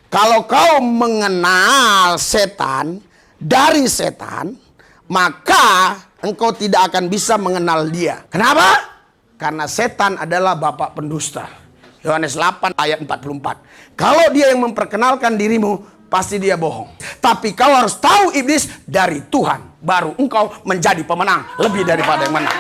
Kalau kau mengenal setan dari setan, maka engkau tidak akan bisa mengenal dia. Kenapa? Karena setan adalah bapak pendusta. Yohanes 8 ayat 44. Kalau dia yang memperkenalkan dirimu, pasti dia bohong. Tapi kau harus tahu iblis dari Tuhan, baru engkau menjadi pemenang lebih daripada yang menang.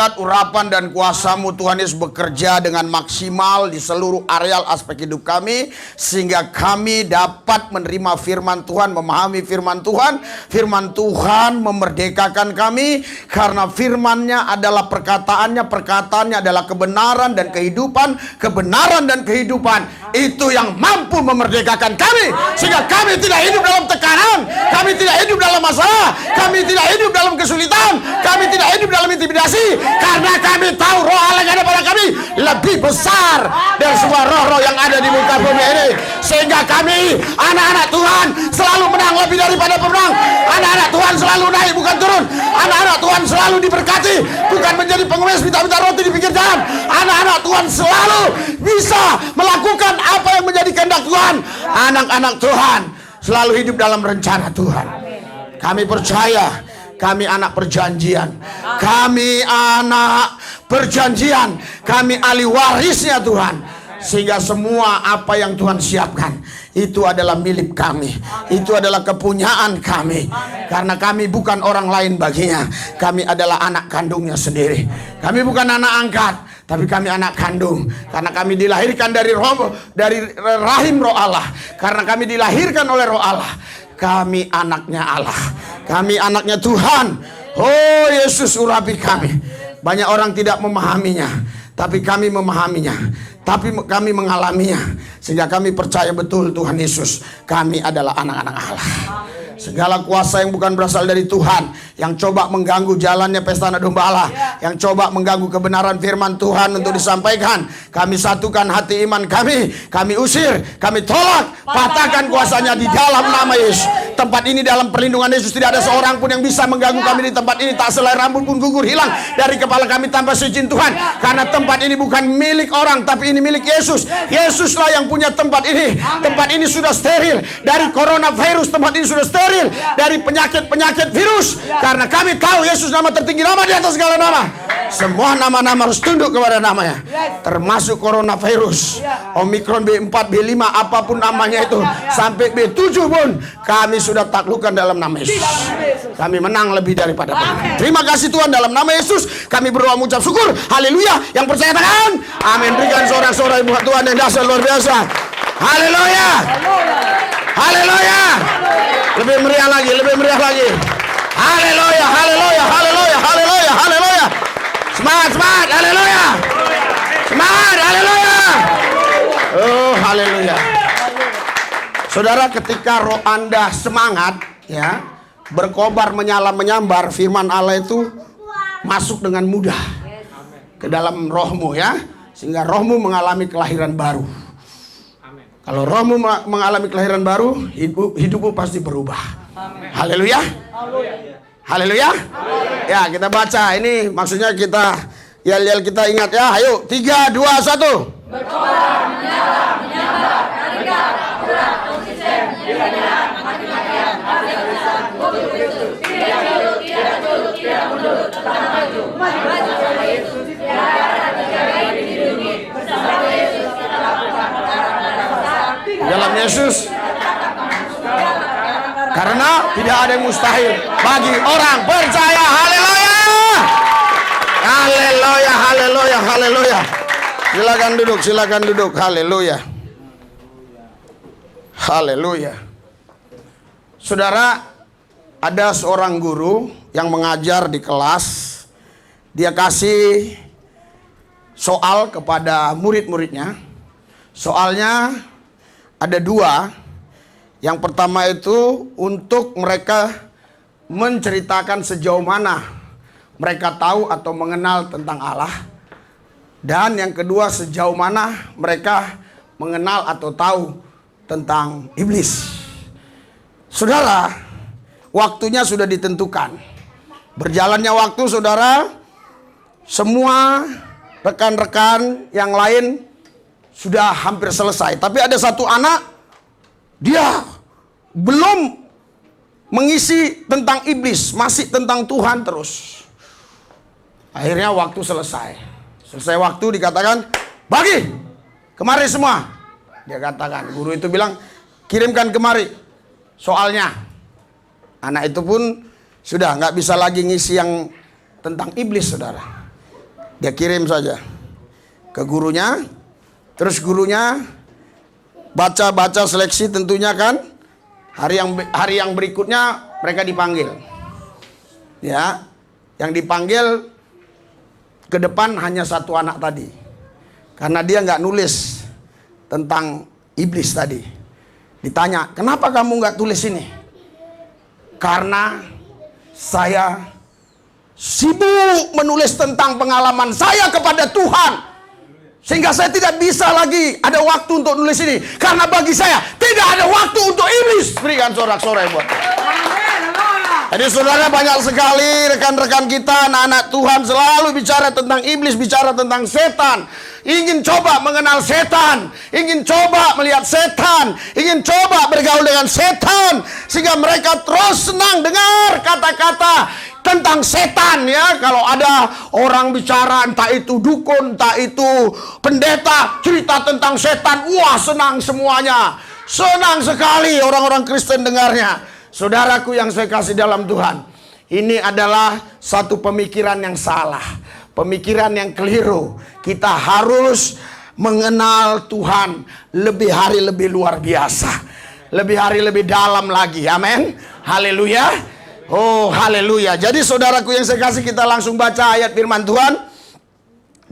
berkat, urapan, dan kuasa-Mu Tuhan Yesus bekerja dengan maksimal di seluruh areal aspek hidup kami, sehingga kami dapat menerima firman Tuhan, memahami firman Tuhan. Firman Tuhan memerdekakan kami, karena firman-Nya adalah perkataannya adalah kebenaran dan kehidupan. Kebenaran dan kehidupan itu yang mampu memerdekakan kami, sehingga kami tidak hidup dalam tekanan, kami tidak hidup dalam masalah, kami tidak hidup dalam kesulitan, kami tidak hidup dalam intimidasi, karena kami tahu roh Allah yang ada pada kami lebih besar dari semua roh-roh yang ada di muka bumi ini, sehingga kami anak-anak Tuhan selalu menang lebih daripada pemenang. Anak-anak Tuhan selalu naik bukan turun. Anak-anak Tuhan selalu diberkati, bukan menjadi pengemis minta-minta roti di pinggir jalan. Anak-anak Tuhan selalu bisa melakukan apa yang menjadi kehendak Tuhan. Anak-anak Tuhan selalu hidup dalam rencana Tuhan. Kami percaya kami anak perjanjian. Kami anak perjanjian. Kami ahli warisnya Tuhan. Sehingga semua apa yang Tuhan siapkan itu adalah milik kami. Itu adalah kepunyaan kami. Karena kami bukan orang lain baginya. Kami adalah anak kandungnya sendiri. Kami bukan anak angkat, tapi kami anak kandung. Karena kami dilahirkan dari rahim roh Allah. Karena kami dilahirkan oleh roh Allah. Kami anaknya Allah. Kami anaknya Tuhan. Oh, Yesus urapi kami. Banyak orang tidak memahaminya, tapi kami memahaminya. Tapi kami mengalaminya, sehingga kami percaya betul Tuhan Yesus, kami adalah anak-anak Allah. Segala kuasa yang bukan berasal dari Tuhan, yang coba mengganggu jalannya pesta anak domba Allah, yang coba mengganggu kebenaran firman Tuhan untuk disampaikan, kami satukan hati iman kami usir, kami tolak, patahkan kuasanya di dalam nama Yesus. Tempat ini dalam perlindungan Yesus, tidak ada seorang pun yang bisa mengganggu kami di tempat ini. Tak selai rambut pun gugur hilang dari kepala kami tanpa seizin Tuhan, karena tempat ini bukan milik orang, tapi ini milik Yesus. Yesuslah yang punya tempat ini. Tempat ini sudah steril dari coronavirus, tempat ini sudah steril dari penyakit-penyakit virus, karena kami tahu Yesus nama tertinggi, nama di atas segala nama. Semua nama-nama harus tunduk kepada namanya, termasuk coronavirus, Omikron, B4, B5, apapun namanya itu, sampai B7 pun kami sudah taklukkan dalam nama Yesus. Kami menang lebih daripada pemenang. Terima kasih Tuhan, dalam nama Yesus kami berdoa mengucap syukur. Haleluya. Yang percaya katakan amin. Berikan sorak-sorai buat Tuhan yang dahsyat luar biasa. Haleluya. Haleluya. Lebih meriah lagi, lebih meriah lagi. Haleluya, haleluya, haleluya, haleluya, haleluya. Semangat, semangat, haleluya. Semangat, haleluya. Oh, haleluya. Saudara, ketika roh Anda semangat, ya, berkobar, menyala, menyambar, firman Allah itu masuk dengan mudah ke dalam rohmu, ya, sehingga rohmu mengalami kelahiran baru. Kalau rohmu mengalami kelahiran baru, hidupmu pasti berubah. Haleluya. Haleluya. Ya, kita baca ini, maksudnya kita yel-yel kita ingat ya. Ayo, 3, 2, 1. Berkobar, menyala, menyambar, radikat, akurat, konsisten, tidak mati-matian, hasil besar, betul-betul, tidak turut, tidak turut, tidak mundur, tetap maju, maju sama Yesus, tidak ada terjadi dilindungi, bersama Yesus kita lakukan perkara-perkara besar. Dalam Yesus, karena tidak ada yang mustahil bagi orang percaya. Haleluya. Haleluya, haleluya, haleluya. Silakan duduk, silakan duduk. Haleluya. Haleluya. Saudara, ada seorang guru yang mengajar di kelas. Dia kasih soal kepada murid-muridnya. Soalnya ada 2. Yang pertama itu untuk mereka menceritakan sejauh mana mereka tahu atau mengenal tentang Allah. Dan yang kedua, sejauh mana mereka mengenal atau tahu tentang iblis. Saudara, waktunya sudah ditentukan. Berjalannya waktu, saudara, semua rekan-rekan yang lain sudah hampir selesai. Tapi ada satu anak, dia belum mengisi tentang iblis, masih tentang Tuhan terus. Akhirnya waktu selesai. Selesai waktu dikatakan, bagi kemari semua. Dia katakan, guru itu bilang, kirimkan kemari soalnya. Anak itu pun sudah nggak bisa lagi ngisi yang tentang iblis, saudara. Dia kirim saja ke gurunya. Terus gurunya baca seleksi tentunya kan. Hari yang berikutnya mereka dipanggil. Ya, yang dipanggil ke depan hanya satu anak tadi. Karena dia nggak nulis tentang iblis tadi. Ditanya, kenapa kamu nggak tulis ini? Karena saya sibuk menulis tentang pengalaman saya kepada Tuhan. Sehingga saya tidak bisa lagi ada waktu untuk nulis ini. Karena bagi saya tidak ada waktu untuk iblis. Berikan sorak-sorai buat. Jadi saudara, banyak sekali rekan-rekan kita, anak-anak Tuhan selalu bicara tentang iblis, bicara tentang setan. Ingin coba mengenal setan, ingin coba melihat setan, ingin coba bergaul dengan setan. Sehingga mereka terus senang dengar kata-kata tentang setan ya. Kalau ada orang bicara, entah itu dukun, entah itu pendeta, cerita tentang setan, wah senang semuanya. Senang sekali orang-orang Kristen dengarnya. Saudaraku yang saya kasih dalam Tuhan, ini adalah satu pemikiran yang salah, pemikiran yang keliru. Kita harus mengenal Tuhan lebih hari lebih luar biasa, lebih hari lebih dalam lagi. Amin. Haleluya. Oh, haleluya. Jadi saudaraku yang saya kasih, kita langsung baca ayat firman Tuhan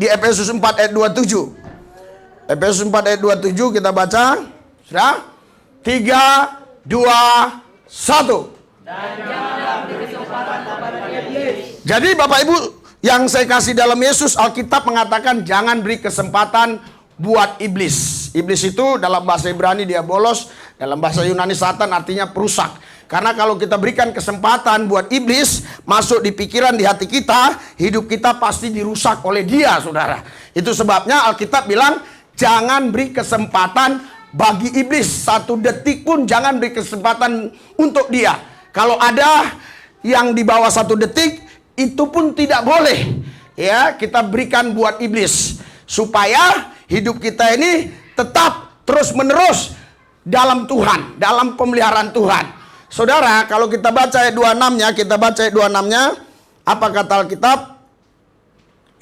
di Efesus 4 ayat 27. Efesus 4 ayat 27 kita baca. Sudah? 3, 2, 1. Jadi Bapak Ibu yang saya kasih dalam Yesus, Alkitab mengatakan jangan beri kesempatan buat iblis. Iblis itu dalam bahasa Ibrani diabolos, dalam bahasa Yunani Satan, artinya perusak. Karena kalau kita berikan kesempatan buat iblis masuk di pikiran, di hati kita, hidup kita pasti dirusak oleh dia, saudara. Itu sebabnya Alkitab bilang jangan beri kesempatan bagi iblis. 1 detik pun jangan beri kesempatan untuk dia. Kalau ada yang di bawah 1 detik, itu pun tidak boleh. Ya, kita berikan buat iblis. Supaya hidup kita ini tetap terus-menerus dalam Tuhan, dalam pemeliharaan Tuhan. Saudara, kalau kita baca ayat 26-nya, kita baca ayat 26-nya, apa kata Alkitab?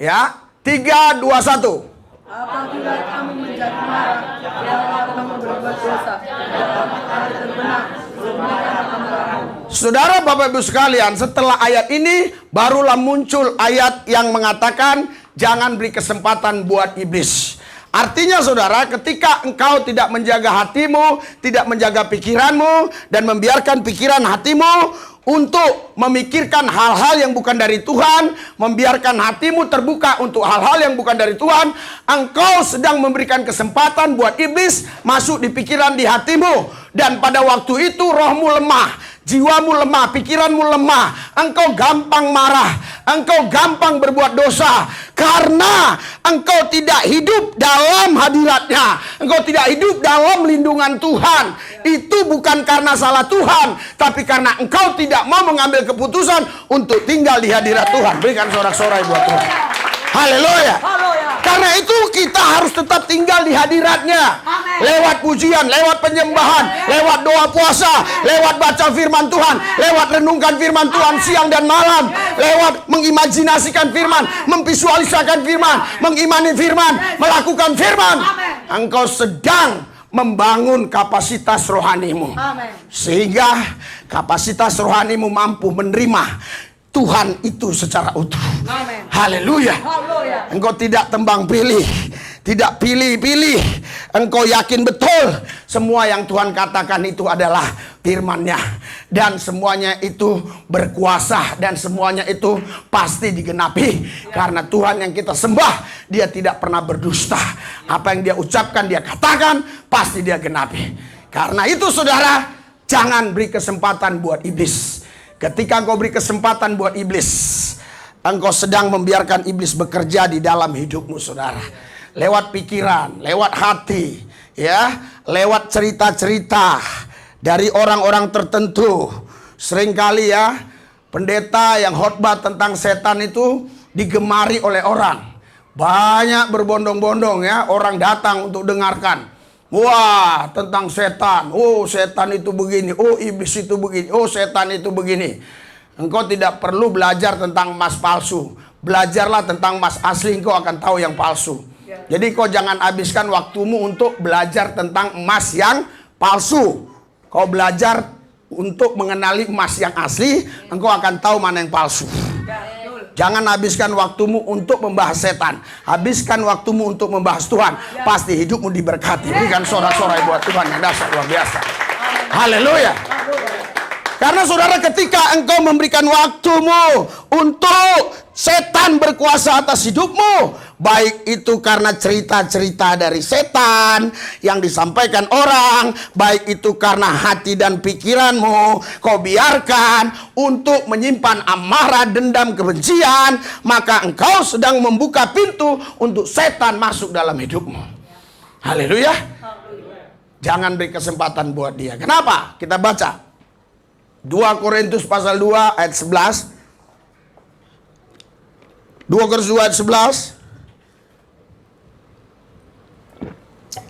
Ya, 3, 2, 1. Apabila kamu menjadi marah, biarlah kamu berbuat dosa, dapat kamu terbenam, belum datang kamu. Saudara, Bapak Ibu sekalian, setelah ayat ini barulah muncul ayat yang mengatakan jangan beri kesempatan buat iblis. Artinya saudara, ketika engkau tidak menjaga hatimu, tidak menjaga pikiranmu, dan membiarkan pikiran hatimu untuk memikirkan hal-hal yang bukan dari Tuhan, membiarkan hatimu terbuka untuk hal-hal yang bukan dari Tuhan, engkau sedang memberikan kesempatan buat iblis masuk di pikiran, di hatimu. Dan pada waktu itu rohmu lemah, jiwamu lemah, pikiranmu lemah, engkau gampang marah, engkau gampang berbuat dosa, karena engkau tidak hidup dalam hadiratnya, engkau tidak hidup dalam lindungan Tuhan. Itu bukan karena salah Tuhan, tapi karena engkau tidak mau mengambil keputusan untuk tinggal di hadirat Tuhan. Berikan sorak-sorai buat Tuhan. Haleluya. Karena itu kita harus tetap tinggal di hadiratnya. Lewat pujian, lewat penyembahan, lewat doa puasa, lewat baca firman Tuhan, lewat renungkan firman Tuhan siang dan malam, lewat mengimajinasikan firman, memvisualisasikan firman, mengimani firman, melakukan firman. Engkau sedang membangun kapasitas rohanimu. Sehingga kapasitas rohanimu mampu menerima Tuhan itu secara utuh. Haleluya. Engkau tidak tembang pilih, tidak pilih-pilih. Engkau yakin betul semua yang Tuhan katakan itu adalah firman-Nya, dan semuanya itu berkuasa, dan semuanya itu pasti digenapi. Karena Tuhan yang kita sembah, Dia tidak pernah berdusta. Apa yang Dia ucapkan, Dia katakan, pasti Dia genapi. Karena itu saudara, jangan beri kesempatan buat iblis. Ketika engkau beri kesempatan buat iblis, engkau sedang membiarkan iblis bekerja di dalam hidupmu, saudara. Lewat pikiran, lewat hati, ya, lewat cerita-cerita dari orang-orang tertentu. Seringkali ya, pendeta yang khotbah tentang setan itu digemari oleh orang. Banyak berbondong-bondong ya, orang datang untuk dengarkan. Wah, tentang setan. Oh, setan itu begini. Oh, iblis itu begini. Oh, setan itu begini. Engkau tidak perlu belajar tentang emas palsu. belajarlah tentang emas asli, engkau akan tahu yang palsu. Jadi kau jangan habiskan waktumu untuk belajar tentang emas yang palsu. Kau belajar untuk mengenali emas yang asli, engkau akan tahu mana yang palsu. Jangan habiskan waktumu untuk membahas setan. Habiskan waktumu untuk membahas Tuhan. Pasti hidupmu diberkati. Berikan sorak-sorai buat Tuhan yang dahsyat luar biasa. Haleluya. Karena saudara, ketika engkau memberikan waktumu untuk setan berkuasa atas hidupmu, baik itu karena cerita-cerita dari setan yang disampaikan orang, baik itu karena hati dan pikiranmu kau biarkan untuk menyimpan amarah, dendam, kebencian, maka engkau sedang membuka pintu untuk setan masuk dalam hidupmu. Haleluya. Jangan beri kesempatan buat dia. Kenapa? Kita baca 2 Korintus pasal 2 ayat 11. 2 Korintus 2 ayat 11.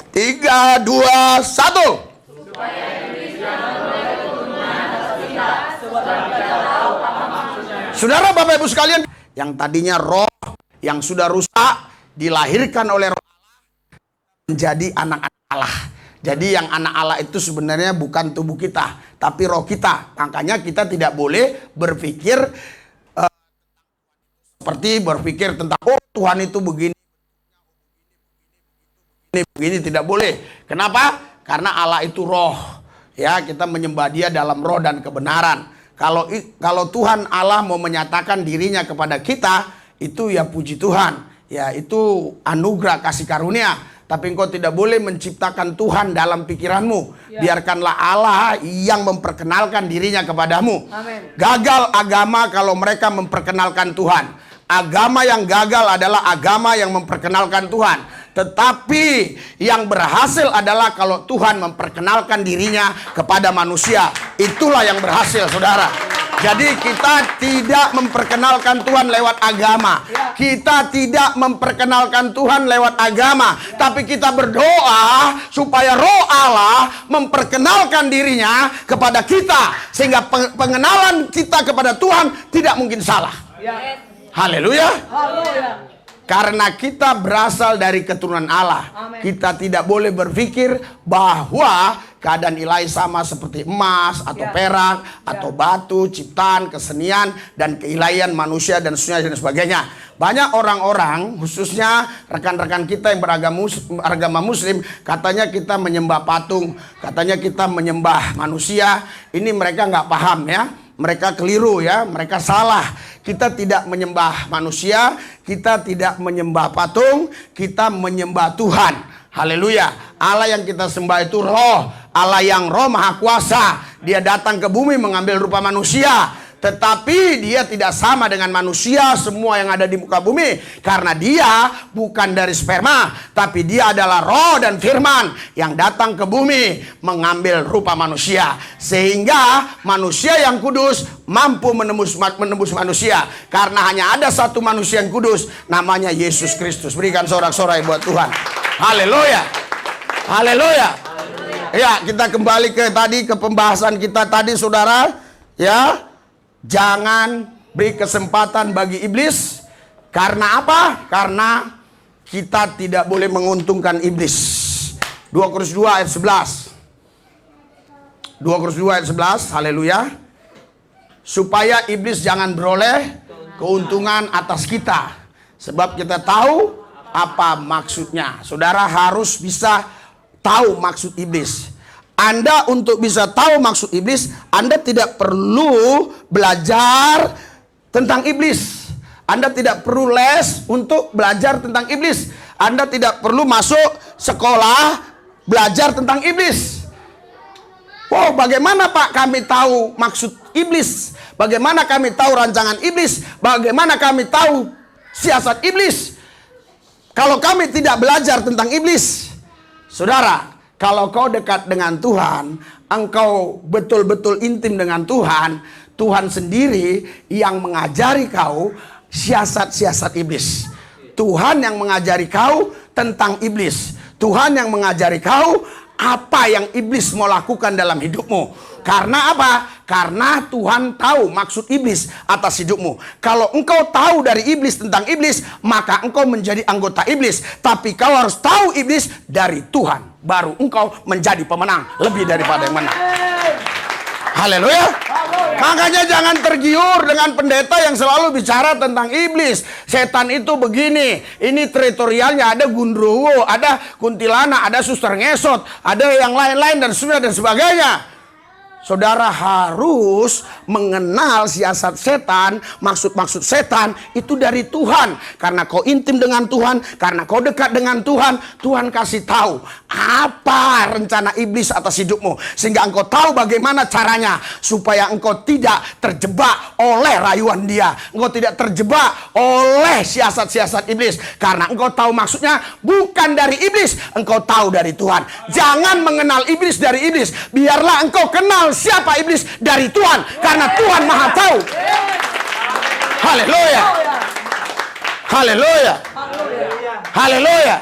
3, 2, 1. Saudara, Bapak Ibu sekalian, yang tadinya roh yang sudah rusak dilahirkan oleh roh Allah menjadi anak-anak Allah. Jadi yang anak Allah itu sebenarnya bukan tubuh kita, tapi roh kita. Makanya kita tidak boleh berpikir seperti berpikir tentang Tuhan itu begini, tidak boleh. Kenapa? Karena Allah itu roh. Ya, kita menyembah Dia dalam roh dan kebenaran. Kalau Tuhan Allah mau menyatakan dirinya kepada kita, itu ya puji Tuhan. Ya, itu anugerah kasih karunia. Tapi engkau tidak boleh menciptakan Tuhan dalam pikiranmu. Biarkanlah Allah yang memperkenalkan dirinya kepadamu. Amen. Gagal agama kalau mereka memperkenalkan Tuhan. Agama yang gagal adalah agama yang memperkenalkan Tuhan. Tetapi yang berhasil adalah kalau Tuhan memperkenalkan dirinya kepada manusia. Itulah yang berhasil, saudara. Jadi kita tidak memperkenalkan Tuhan lewat agama. Kita tidak memperkenalkan Tuhan lewat agama. Tapi kita berdoa supaya roh Allah memperkenalkan dirinya kepada kita. Sehingga pengenalan kita kepada Tuhan tidak mungkin salah. Haleluya. Karena kita berasal dari keturunan Allah. Amen. Kita tidak boleh berpikir bahwa keadaan ilahi sama seperti emas atau perak atau batu, ciptaan, kesenian dan keilahian manusia dan sebagainya. Banyak orang-orang, khususnya rekan-rekan kita yang beragama muslim, katanya kita menyembah patung, katanya kita menyembah manusia. Ini mereka nggak paham ya. Mereka keliru ya, mereka salah. Kita tidak menyembah manusia, kita tidak menyembah patung, kita menyembah Tuhan. Haleluya. Allah yang kita sembah itu roh. Allah yang roh maha kuasa. Dia datang ke bumi mengambil rupa manusia. Tetapi dia tidak sama dengan manusia semua yang ada di muka bumi. Karena dia bukan dari sperma. Tapi dia adalah roh dan firman yang datang ke bumi mengambil rupa manusia. Sehingga manusia yang kudus mampu menembus manusia. Karena hanya ada satu manusia yang kudus. Namanya Yesus Kristus. Berikan sorak-sorai buat Tuhan. Haleluya. Haleluya. Ya, kita kembali ke pembahasan kita tadi, saudara. Ya. Jangan beri kesempatan bagi iblis. Karena apa? Karena kita tidak boleh menguntungkan iblis. 2 Korintus 2 ayat 11. 2 Korintus 2 ayat 11. Haleluya. Supaya iblis jangan beroleh keuntungan atas kita. Sebab kita tahu apa maksudnya. Saudara harus bisa tahu maksud iblis. Anda untuk bisa tahu maksud iblis, Anda tidak perlu belajar tentang iblis. Anda tidak perlu les untuk belajar tentang iblis. Anda tidak perlu masuk sekolah belajar tentang iblis. Wow, bagaimana Pak kami tahu maksud iblis? Bagaimana kami tahu rancangan iblis? Bagaimana kami tahu siasat iblis? Kalau kami tidak belajar tentang iblis, saudara, kalau kau dekat dengan Tuhan, engkau betul-betul intim dengan Tuhan, Tuhan sendiri yang mengajari kau siasat-siasat iblis. Tuhan yang mengajari kau tentang iblis. Tuhan yang mengajari kau apa yang iblis mau lakukan dalam hidupmu. Karena apa? Karena Tuhan tahu maksud iblis atas hidupmu. Kalau engkau tahu dari iblis tentang iblis, maka engkau menjadi anggota iblis. Tapi kau harus tahu iblis dari Tuhan, baru engkau menjadi pemenang, lebih daripada yang menang. Haleluya. Makanya jangan tergiur dengan pendeta yang selalu bicara tentang iblis. Setan itu begini, ini teritorialnya, ada gundruwo, ada kuntilanak, ada suster ngesot, ada yang lain-lain dan sebagainya. Saudara harus mengenal siasat setan, maksud-maksud setan itu dari Tuhan. Karena kau intim dengan Tuhan, karena kau dekat dengan Tuhan, Tuhan kasih tahu apa rencana iblis atas hidupmu. Sehingga engkau tahu bagaimana caranya supaya engkau tidak terjebak oleh rayuan dia. Engkau tidak terjebak oleh siasat-siasat iblis. Karena engkau tahu maksudnya bukan dari iblis, engkau tahu dari Tuhan. Jangan mengenal iblis dari iblis. Biarlah engkau kenal siapa iblis dari Tuhan, karena Tuhan Maha tahu. Haleluya. Haleluya. Haleluya.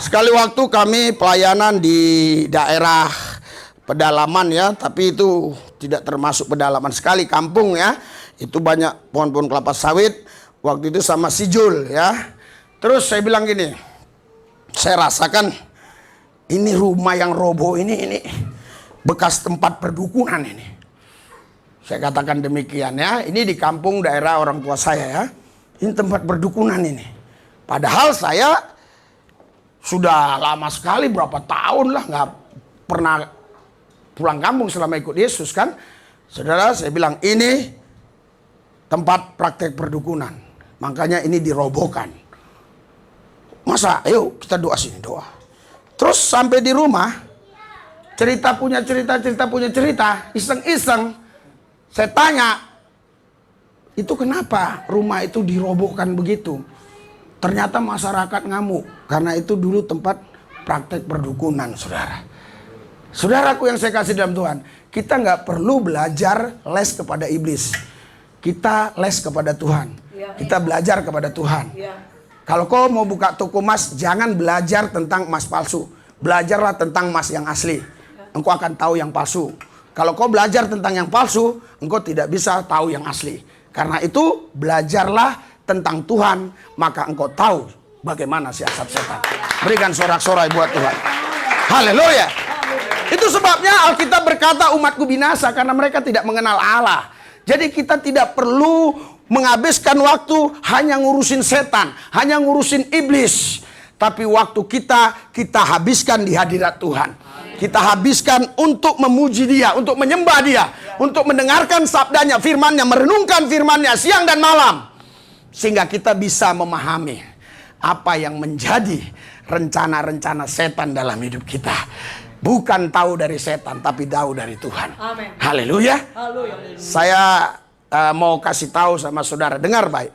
Sekali waktu kami pelayanan di daerah pedalaman ya, tapi itu tidak termasuk pedalaman sekali, kampung ya. Itu banyak pohon-pohon kelapa sawit. Waktu itu sama si Jul ya. Terus saya bilang gini, saya rasakan ini rumah yang roboh ini bekas tempat perdukunan ini. Saya katakan demikian ya. Ini di kampung daerah orang tua saya ya. Ini tempat perdukunan ini. Padahal saya sudah lama sekali, berapa tahun lah nggak pernah pulang kampung selama ikut Yesus kan. Saudara, saya bilang ini tempat praktek perdukunan. Makanya ini dirobohkan. Masa? Ayo kita doa sini, doa. Terus sampai di rumah, cerita punya cerita, iseng-iseng. Saya tanya, itu kenapa rumah itu dirobohkan begitu? Ternyata masyarakat ngamuk, karena itu dulu tempat praktek perdukunan, saudara. Saudaraku yang saya kasih dalam Tuhan, kita nggak perlu belajar les kepada iblis. Kita les kepada Tuhan. Kita belajar kepada Tuhan. Kalau kau mau buka toko emas, jangan belajar tentang emas palsu. Belajarlah tentang emas yang asli. Engkau akan tahu yang palsu. Kalau kau belajar tentang yang palsu, engkau tidak bisa tahu yang asli. Karena itu belajarlah tentang Tuhan, maka engkau tahu bagaimana siasat setan. Berikan sorak-sorai buat Tuhan. Haleluya. Itu sebabnya Alkitab berkata umatku binasa karena mereka tidak mengenal Allah. Jadi kita tidak perlu menghabiskan waktu hanya ngurusin setan, hanya ngurusin iblis. Tapi waktu kita habiskan di hadirat Tuhan. Kita habiskan untuk memuji Dia, untuk menyembah Dia, untuk mendengarkan sabdanya, firmannya, merenungkan firmannya siang dan malam. Sehingga kita bisa memahami apa yang menjadi rencana-rencana setan dalam hidup kita. Bukan tahu dari setan, tapi tahu dari Tuhan. Amin. Haleluya. Saya mau kasih tahu sama saudara, dengar baik.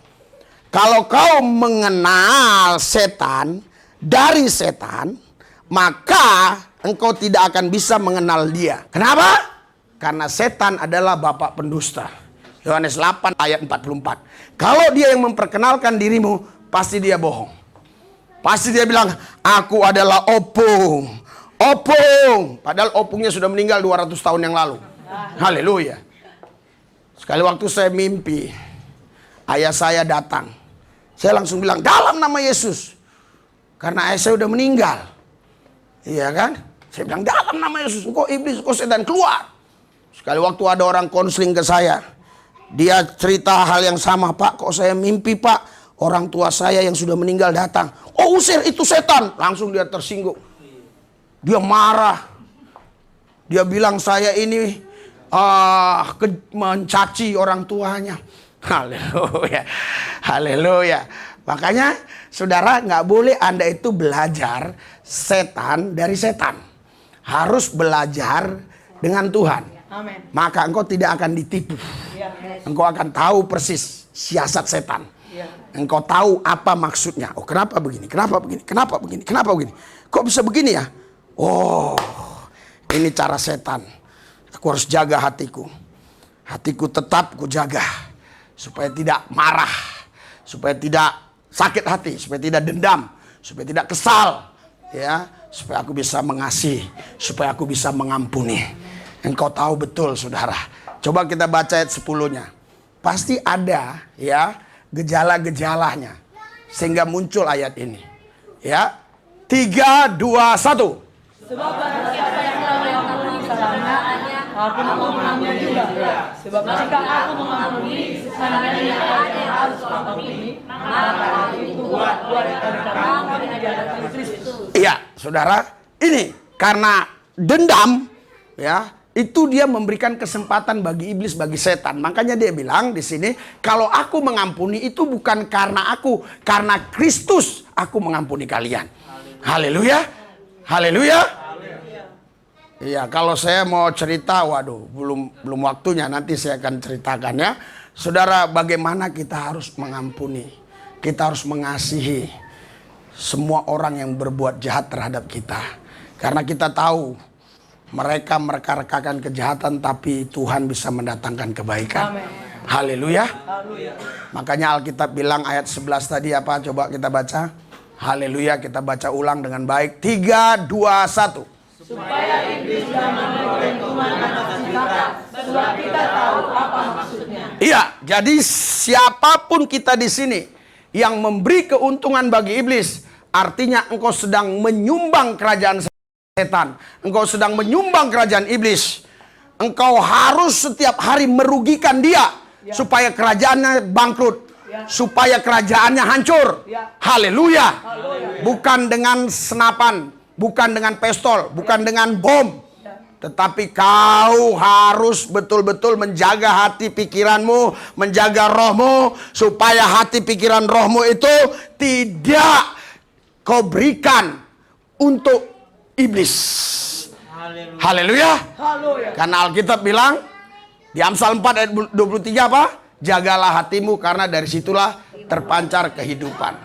Kalau kau mengenal setan dari setan, maka engkau tidak akan bisa mengenal dia. Kenapa? Karena setan adalah bapa pendusta. Yohanes 8 ayat 44. Kalau dia yang memperkenalkan dirimu, pasti dia bohong. Pasti dia bilang, aku adalah opung. Opung. Padahal opungnya sudah meninggal 200 tahun yang lalu. Haleluya. Sekali waktu saya mimpi, ayah saya datang. Saya langsung bilang, dalam nama Yesus. Karena ayah saya udah meninggal. Iya kan? Saya bilang, dalam nama Yesus, engkau iblis, engkau setan, keluar. Sekali waktu ada orang konseling ke saya. Dia cerita hal yang sama, Pak, kok saya mimpi, Pak. Orang tua saya yang sudah meninggal datang. Oh, usir, itu setan. Langsung dia tersinggung. Dia marah. Dia bilang saya ini mencaci orang tuanya. Haleluya. Haleluya. Makanya saudara nggak boleh Anda itu belajar setan dari setan. Harus belajar dengan Tuhan. Amen. Maka engkau tidak akan ditipu. Engkau akan tahu persis siasat setan. Engkau tahu apa maksudnya. Oh, kenapa begini? Kenapa begini? Kenapa begini? Kenapa begini? Kok bisa begini ya? Oh, ini cara setan. Aku harus jaga hatiku. Hatiku tetap ku jaga. Supaya tidak marah. Supaya tidak sakit hati. Supaya tidak dendam. Supaya tidak kesal. Ya, supaya aku bisa mengasihi, supaya aku bisa mengampuni. Engkau tahu betul, saudara. Coba kita baca ayat 10-nya. Pasti ada ya gejala-gejalanya sehingga muncul ayat ini. Ya. 3, 2, 1. Sebab barang siapa yang telah mengampuni salahnya, aku mengampuni juga. Sebab jika aku mengampuni, seandainya ada yang harus mengampuni, maka aku itu buat kamu di hadapan Kristus. Iya, saudara. Ini karena dendam, ya, itu dia memberikan kesempatan bagi iblis, bagi setan. Makanya dia bilang di sini, kalau aku mengampuni itu bukan karena aku, karena Kristus aku mengampuni kalian. Haleluya. Haleluya. Iya, kalau saya mau cerita, waduh, belum waktunya, nanti saya akan ceritakan ya. Saudara, bagaimana kita harus mengampuni, kita harus mengasihi semua orang yang berbuat jahat terhadap kita. Karena kita tahu mereka mereka-rekakan kejahatan, tapi Tuhan bisa mendatangkan kebaikan. Amin. Haleluya. Haleluya. Makanya Alkitab bilang ayat 11 tadi apa? Coba kita baca. Haleluya, kita baca ulang dengan baik. 3, 2, 1. Supaya iblis jangan menggolengkan kita, sebab kita tahu apa maksudnya. Iya, jadi siapapun kita di sini yang memberi keuntungan bagi iblis, artinya engkau sedang menyumbang kerajaan setan. Engkau sedang menyumbang kerajaan iblis. Engkau harus setiap hari merugikan dia supaya kerajaannya bangkrut. Supaya kerajaannya hancur. Haleluya. Bukan dengan senapan, bukan dengan pistol, bukan dengan bom. Tetapi kau harus betul-betul menjaga hati pikiranmu, menjaga rohmu, supaya hati pikiran rohmu itu tidak kau berikan untuk iblis. Haleluya. Karena Alkitab bilang di Amsal 4 ayat 23 apa? Jagalah hatimu karena dari situlah terpancar kehidupan.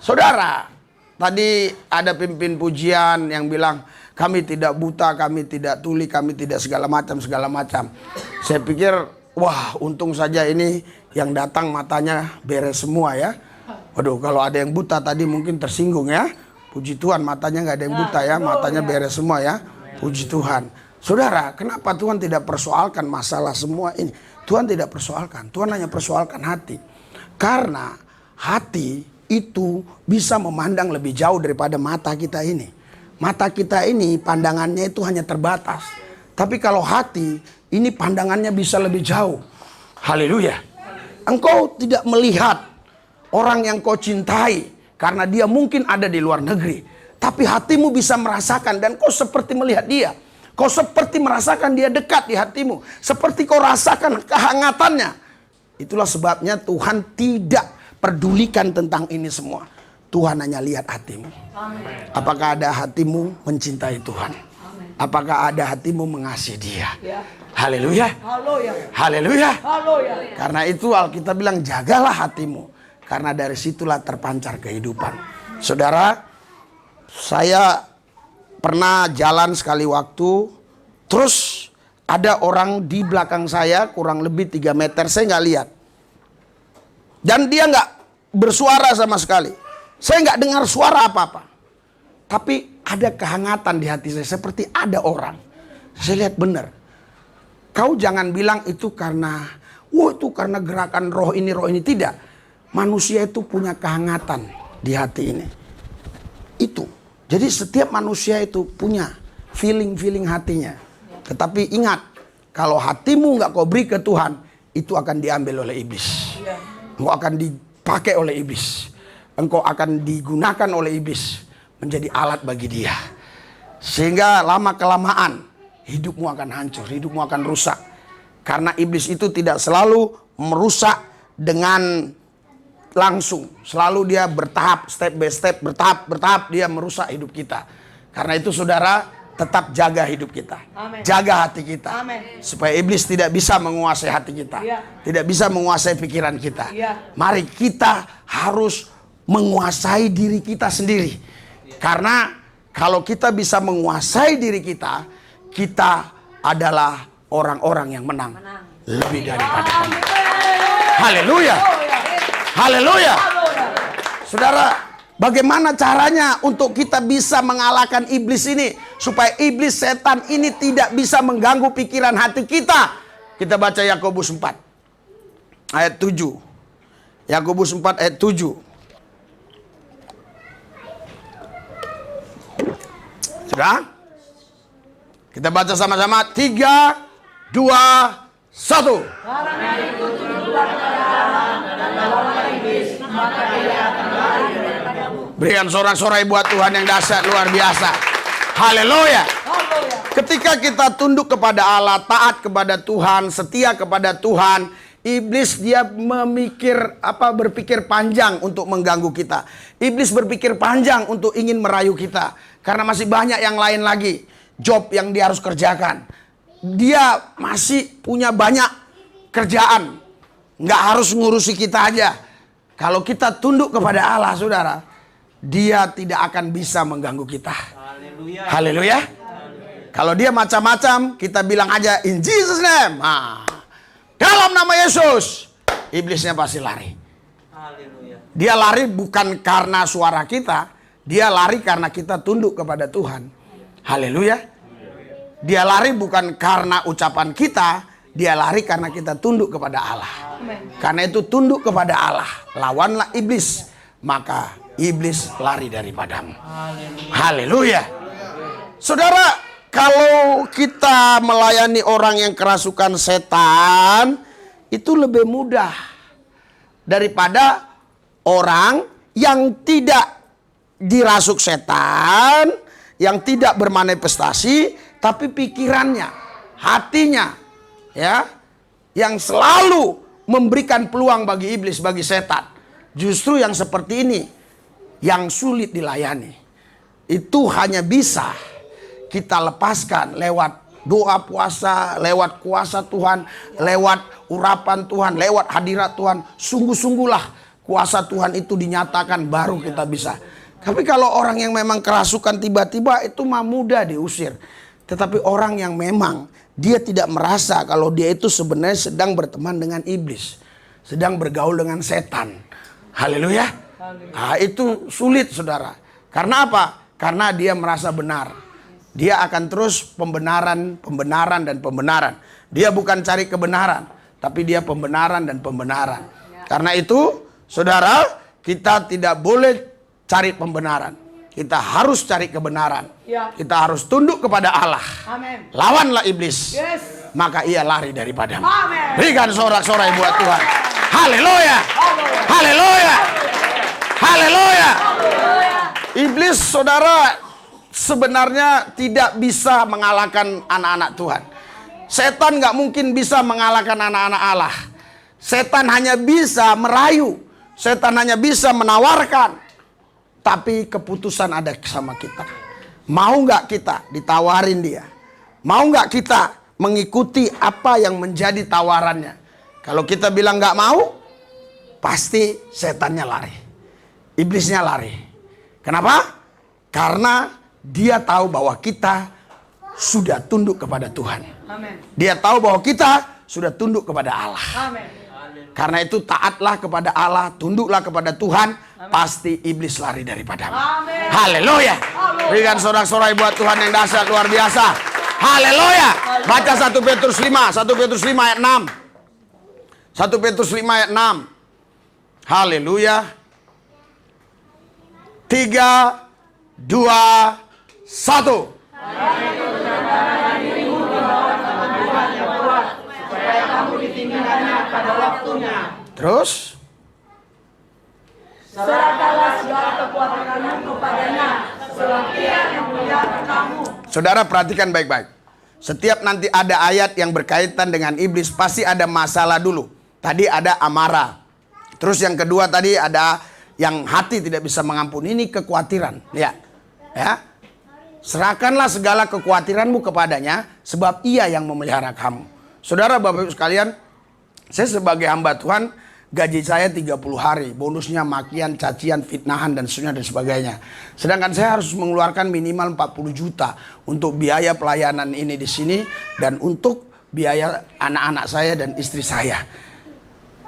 Saudara, tadi ada pimpin pujian yang bilang, kami tidak buta, kami tidak tuli, kami tidak segala macam. Saya pikir, wah, untung saja ini yang datang matanya beres semua ya. Waduh, kalau ada yang buta tadi mungkin tersinggung ya. Puji Tuhan, matanya nggak ada yang buta ya, matanya beres semua ya. Puji Tuhan. Saudara, kenapa Tuhan tidak persoalkan masalah semua ini? Tuhan tidak persoalkan, Tuhan hanya persoalkan hati. Karena hati itu bisa memandang lebih jauh daripada mata kita ini. Mata kita ini pandangannya itu hanya terbatas. Tapi kalau hati ini pandangannya bisa lebih jauh. Haleluya. Engkau tidak melihat orang yang kau cintai karena dia mungkin ada di luar negeri. Tapi hatimu bisa merasakan dan kau seperti melihat dia. Kau seperti merasakan dia dekat di hatimu. Seperti kau rasakan kehangatannya. Itulah sebabnya Tuhan tidak pedulikan tentang ini semua. Tuhan hanya lihat hatimu. Amen. Apakah ada hatimu mencintai Tuhan? Amen. Apakah ada hatimu mengasihi dia? Ya. Haleluya. Haleluya. Karena itu Alkitab bilang jagalah hatimu. Karena dari situlah terpancar kehidupan. Saudara, saya pernah jalan sekali waktu, terus ada orang di belakang saya kurang lebih 3 meter, saya nggak lihat. Dan dia nggak bersuara sama sekali. Saya nggak dengar suara apa-apa. Tapi ada kehangatan di hati saya, seperti ada orang. Saya lihat benar. Kau jangan bilang itu karena, itu karena gerakan roh ini, tidak. Manusia itu punya kehangatan di hati ini. Itu. Jadi setiap manusia itu punya feeling hatinya. Tetapi ingat, kalau hatimu nggak kau beri ke Tuhan, itu akan diambil oleh iblis. Engkau akan dipakai oleh iblis. Engkau akan digunakan oleh iblis menjadi alat bagi dia. Sehingga lama-kelamaan hidupmu akan hancur, hidupmu akan rusak. Karena iblis itu tidak selalu merusak dengan langsung, selalu dia bertahap, step by step, bertahap dia merusak hidup kita. Karena itu saudara, tetap jaga hidup kita. Amen. Jaga hati kita. Amen. Supaya iblis tidak bisa menguasai hati kita. Tidak bisa menguasai pikiran kita. Mari kita harus menguasai diri kita sendiri. Karena kalau kita bisa menguasai diri kita, kita adalah orang-orang yang menang. Lebih daripada kami. Haleluya. Haleluya. Saudara, Bagaimana caranya untuk kita bisa mengalahkan iblis ini? Supaya iblis setan ini tidak bisa mengganggu pikiran hati kita. Kita baca Yakobus 4 ayat 7. Yakobus 4 ayat 7. Sudah? Kita baca sama-sama. 3, 2, 1. Karena itu tunduklah kepada Allah dan lawanlah iblis, maka dia akan lari daripadamu. Berikan sorak-sorai buat Tuhan yang dahsyat luar biasa. Haleluya. Ketika kita tunduk kepada Allah, taat kepada Tuhan, setia kepada Tuhan, iblis dia berpikir panjang untuk mengganggu kita. Iblis berpikir panjang untuk ingin merayu kita. Karena masih banyak yang lain lagi. Job yang dia harus kerjakan. Dia masih punya banyak kerjaan. Nggak harus ngurusi kita aja. Kalau kita tunduk kepada Allah, saudara, dia tidak akan bisa mengganggu kita. Haleluya. Haleluya. Kalau dia macam-macam, kita bilang aja in Jesus name. Dalam nama Yesus, iblisnya pasti lari. Haleluya. Dia lari bukan karena suara kita, dia lari karena kita tunduk kepada Tuhan. Haleluya. Dia lari bukan karena ucapan kita, dia lari karena kita tunduk kepada Allah. Karena itu tunduk kepada Allah, lawanlah iblis, maka iblis lari daripadamu. Haleluya. Saudara, kalau kita melayani orang yang kerasukan setan, itu lebih mudah daripada orang yang tidak dirasuk setan, yang tidak bermanifestasi, tapi pikirannya, hatinya, ya, yang selalu memberikan peluang bagi iblis, bagi setan. Justru yang seperti ini yang sulit dilayani. Itu hanya bisa kita lepaskan lewat doa puasa, lewat kuasa Tuhan, lewat urapan Tuhan, lewat hadirat Tuhan. Sungguh-sungguhlah kuasa Tuhan itu dinyatakan, baru kita bisa. Tapi kalau orang yang memang kerasukan tiba-tiba, itu mah mudah diusir. Tetapi orang yang memang dia tidak merasa kalau dia itu sebenarnya sedang berteman dengan iblis, sedang bergaul dengan setan. Haleluya. Nah, itu sulit, saudara. Karena apa? Karena dia merasa benar. Dia akan terus pembenaran, dan pembenaran. Dia bukan cari kebenaran, tapi dia pembenaran dan pembenaran. Karena itu, saudara, kita tidak boleh cari pembenaran. Kita harus cari kebenaran. Kita harus tunduk kepada Allah. Amen. Lawanlah iblis. Yes. Maka ia lari daripadamu. Amen. Berikan sorak-sorai buat Tuhan. Haleluya. Haleluya. Haleluya. Iblis, saudara, sebenarnya tidak bisa mengalahkan anak-anak Tuhan. Setan nggak mungkin bisa mengalahkan anak-anak Allah. Setan hanya bisa merayu. Setan hanya bisa menawarkan. Tapi keputusan ada sama kita. Mau nggak kita ditawarin dia? Mau nggak kita mengikuti apa yang menjadi tawarannya? Kalau kita bilang nggak mau, pasti setannya lari. Iblisnya lari. Kenapa? Karena dia tahu bahwa kita sudah tunduk kepada Tuhan. Amen. Dia tahu bahwa kita sudah tunduk kepada Allah. Amen. Karena itu taatlah kepada Allah, tunduklah kepada Tuhan, pasti iblis lari daripadamu. Amen. Haleluya. Berikan sorak-sorai buat Tuhan yang dahsyat luar biasa. Haleluya. Baca 1 Petrus 5, 1 Petrus 5 ayat 6. 1 Petrus 5 ayat 6. Haleluya. 3, 2, 1. Supaya kamu ditinggalkannya pada waktunya. Terus? Serahkanlah segala kekuatanmu kepadanya, sebab Dia yang memelihara kamu. Saudara perhatikan baik-baik. Setiap nanti ada ayat yang berkaitan dengan iblis, pasti ada masalah dulu. Tadi ada amarah. Terus yang kedua tadi ada yang hati tidak bisa mengampuni. Ini kekhawatiran. Lihat. Ya. Serahkanlah segala kekhawatiranmu kepadanya, sebab Ia yang memelihara kamu. Saudara, Bapak Ibu sekalian, saya sebagai hamba Tuhan, gaji saya 30 hari. Bonusnya makian, cacian, fitnahan, dan sebagainya. Sedangkan saya harus mengeluarkan minimal 40 juta untuk biaya pelayanan ini di sini, dan untuk biaya anak-anak saya dan istri saya.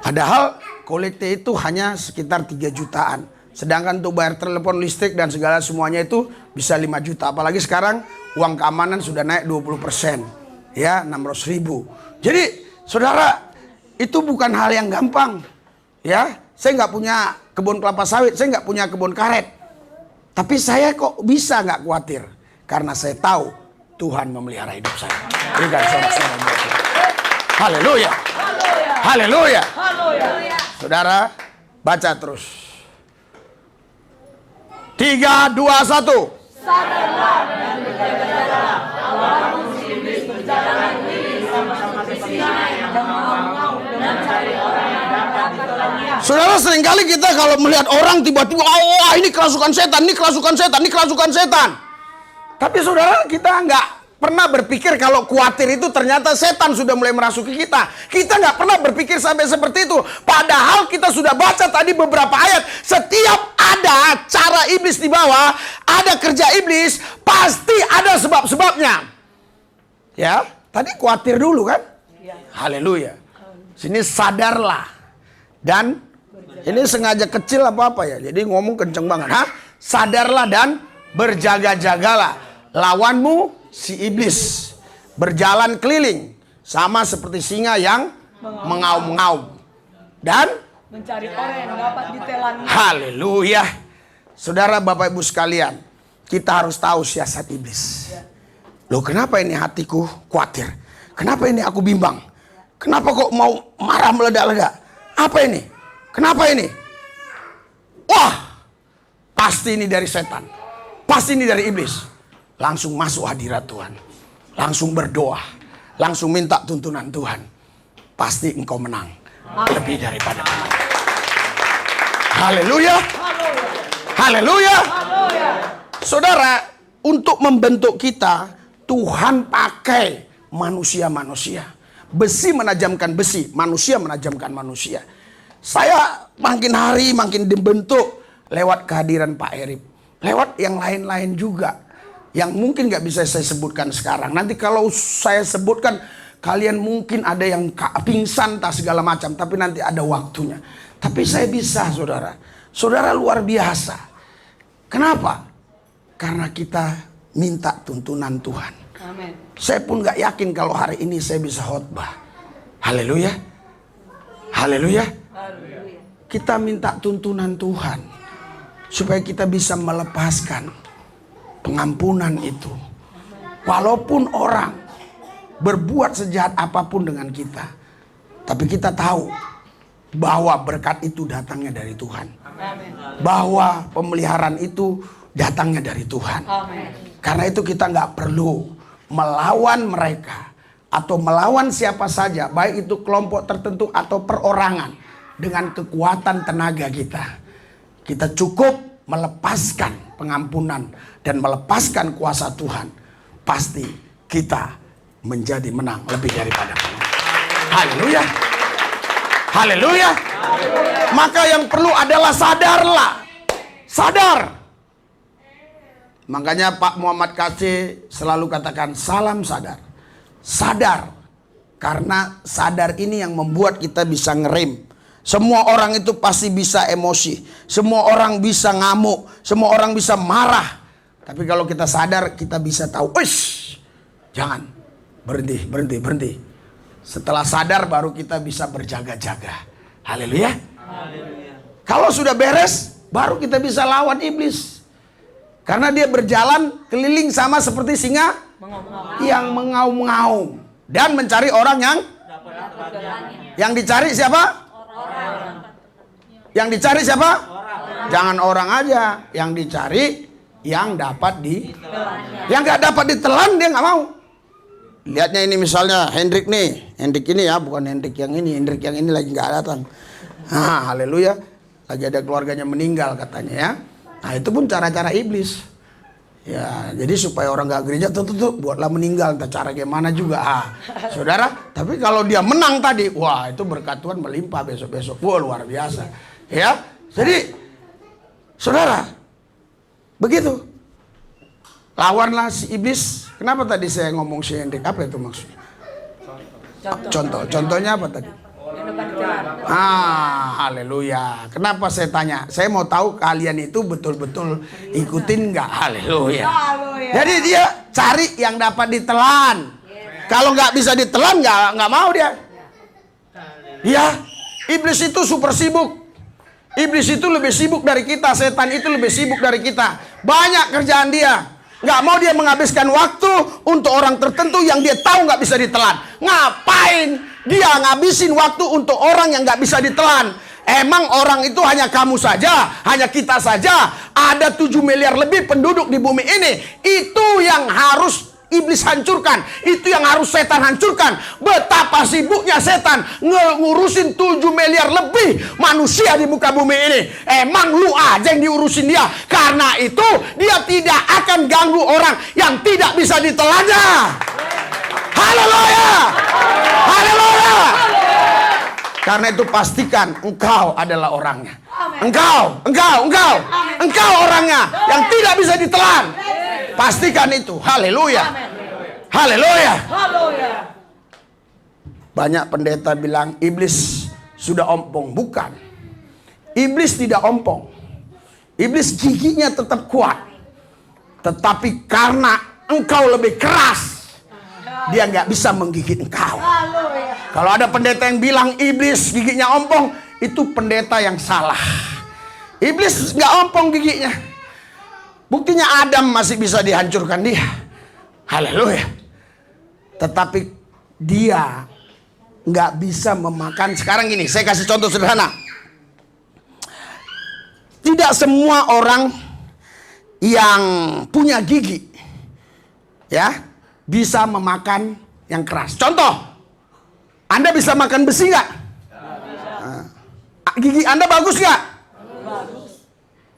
Padahal kolekte itu hanya sekitar 3 jutaan. Sedangkan untuk bayar telepon, listrik dan segala semuanya itu bisa 5 juta. Apalagi sekarang uang keamanan sudah naik 20%. Ya, 600.000. Jadi saudara, itu bukan hal yang gampang. Ya, saya nggak punya kebun kelapa sawit, saya nggak punya kebun karet. Tapi saya kok bisa nggak khawatir? Karena saya tahu Tuhan memelihara hidup saya. Berikan sorak-sorai buat Tuhan. Haleluya. Haleluya. Saudara, baca terus. 3, 2, 1. Sadarlah dan berjaga-jagalah. Lawan musuh iblis berjalan keliling sama-sama seperti singa yang mengaum-ngaum dan mencari orang yang dapat ditelannya. Saudara, seringkali kita kalau melihat orang tiba-tiba, oh ini kerasukan setan, ini kerasukan setan, ini kerasukan setan. Tapi saudara, kita nggak pernah berpikir kalau khawatir itu ternyata setan sudah mulai merasuki kita. Kita nggak pernah berpikir sampai seperti itu. Padahal kita sudah baca tadi beberapa ayat. Setiap ada cara iblis di bawah, ada kerja iblis, pasti ada sebab-sebabnya. Ya, tadi khawatir dulu kan? Haleluya. Sini sadarlah. Dan ini sengaja kecil apa-apa ya. Jadi ngomong kenceng banget. Sadarlah dan berjaga-jagalah. Lawanmu si iblis berjalan keliling sama seperti singa yang mengaum-ngaum dan Mencari orang yang dapat ditelannya. haleluya. Saudara, Bapak Ibu sekalian, kita harus tahu siasat iblis. Loh, kenapa ini hatiku khawatir? Kenapa ini aku bimbang? Kenapa kok mau marah meledak-ledak? Apa ini? Kenapa ini? Wah, pasti ini dari setan. Pasti ini dari iblis. Langsung masuk hadirat Tuhan. Langsung berdoa. Langsung minta tuntunan Tuhan. Pasti engkau menang. Lebih daripada menang. Haleluya. Haleluya. Saudara, untuk membentuk kita, Tuhan pakai manusia-manusia. Besi menajamkan besi, manusia menajamkan manusia. Saya makin hari makin dibentuk lewat kehadiran Pak Erip. Lewat yang lain-lain juga. Yang mungkin gak bisa saya sebutkan sekarang. Nanti kalau saya sebutkan, kalian mungkin ada yang pingsan, tak segala macam. Tapi nanti ada waktunya. Tapi saya bisa, saudara. Saudara luar biasa. Kenapa? Karena kita minta tuntunan Tuhan. Amin. Saya pun gak yakin kalau hari ini saya bisa khotbah. Haleluya. Haleluya. Kita minta tuntunan Tuhan. Supaya kita bisa melepaskan pengampunan itu. Walaupun orang berbuat sejahat apapun dengan kita. Tapi kita tahu bahwa berkat itu datangnya dari Tuhan. Bahwa pemeliharaan itu datangnya dari Tuhan. Karena itu kita nggak perlu melawan mereka. Atau melawan siapa saja. Baik itu kelompok tertentu atau perorangan. Dengan kekuatan tenaga kita. Kita cukup melepaskan pengampunan dan melepaskan kuasa Tuhan. Pasti kita menjadi menang lebih daripada menang. Haleluya. Haleluya. Maka yang perlu adalah sadarlah. Sadar. Makanya Pak Muhammad Kasih selalu katakan salam sadar. Sadar. Karena sadar ini yang membuat kita bisa ngerem. Semua orang itu pasti bisa emosi. Semua orang bisa ngamuk. Semua orang bisa marah. Tapi kalau kita sadar, kita bisa tahu. Uish, jangan. Berhenti, berhenti, berhenti. Setelah sadar baru kita bisa berjaga-jaga. Haleluya. Kalau sudah beres, baru kita bisa lawan iblis. Karena dia berjalan keliling sama seperti singa yang mengaum-ngaum. Dan mencari orang yang dicari siapa? Yang dicari siapa? Jangan orang aja. Yang dicari yang dapat yang nggak dapat ditelan dia nggak mau. Lihatnya ini misalnya Hendrik nih. Hendrik ini ya, bukan Hendrik yang ini. Hendrik yang ini lagi nggak datang. Haleluya. Lagi ada keluarganya meninggal katanya ya. Nah itu pun cara-cara iblis. Ya, jadi supaya orang nggak gereja tuh buatlah meninggal. Entah cara gimana juga. Saudara, tapi kalau dia menang tadi, wah itu berkat Tuhan melimpah besok-besok. Wah luar biasa. Ya, jadi saudara, begitu. Lawanlah si iblis. Kenapa tadi saya ngomong si Hendrik? Apa itu maksudnya? Contohnya apa tadi? Yang dapat ditelan. Haleluya. Kenapa saya tanya? Saya mau tahu kalian itu betul-betul ikutin nggak? Haleluya. Jadi dia cari yang dapat ditelan. Kalau nggak bisa ditelan, nggak mau dia. Ya, iblis itu super sibuk. Iblis itu lebih sibuk dari kita. Setan itu lebih sibuk dari kita. Banyak kerjaan dia. Nggak mau dia menghabiskan waktu untuk orang tertentu yang dia tahu nggak bisa ditelan. Ngapain dia ngabisin waktu untuk orang yang nggak bisa ditelan? Emang orang itu hanya kamu saja, hanya kita saja. Ada 7 miliar lebih penduduk di bumi ini. Itu yang harus iblis hancurkan. Itu yang harus setan hancurkan. Betapa sibuknya setan ngurusin 7 miliar lebih manusia di muka bumi ini. Emang lu aja yang diurusin dia. Karena itu dia tidak akan ganggu orang yang tidak bisa ditelannya. Haleluya. Haleluya. Karena itu pastikan engkau adalah orangnya. Engkau orangnya yang tidak bisa ditelan. Pastikan itu. Haleluya. Haleluya. Banyak pendeta bilang iblis sudah ompong. Bukan. Iblis tidak ompong. Iblis giginya tetap kuat. Tetapi karena engkau lebih keras, dia nggak bisa menggigit engkau. Kalau ada pendeta yang bilang iblis giginya ompong, itu pendeta yang salah. Iblis nggak ompong giginya. Buktinya Adam masih bisa dihancurkan dia. Haleluya. Tetapi dia nggak bisa memakan. Sekarang gini, saya kasih contoh sederhana. Tidak semua orang yang punya gigi ya bisa memakan yang keras. Contoh, Anda bisa makan besi nggak? Gigi Anda bagus nggak?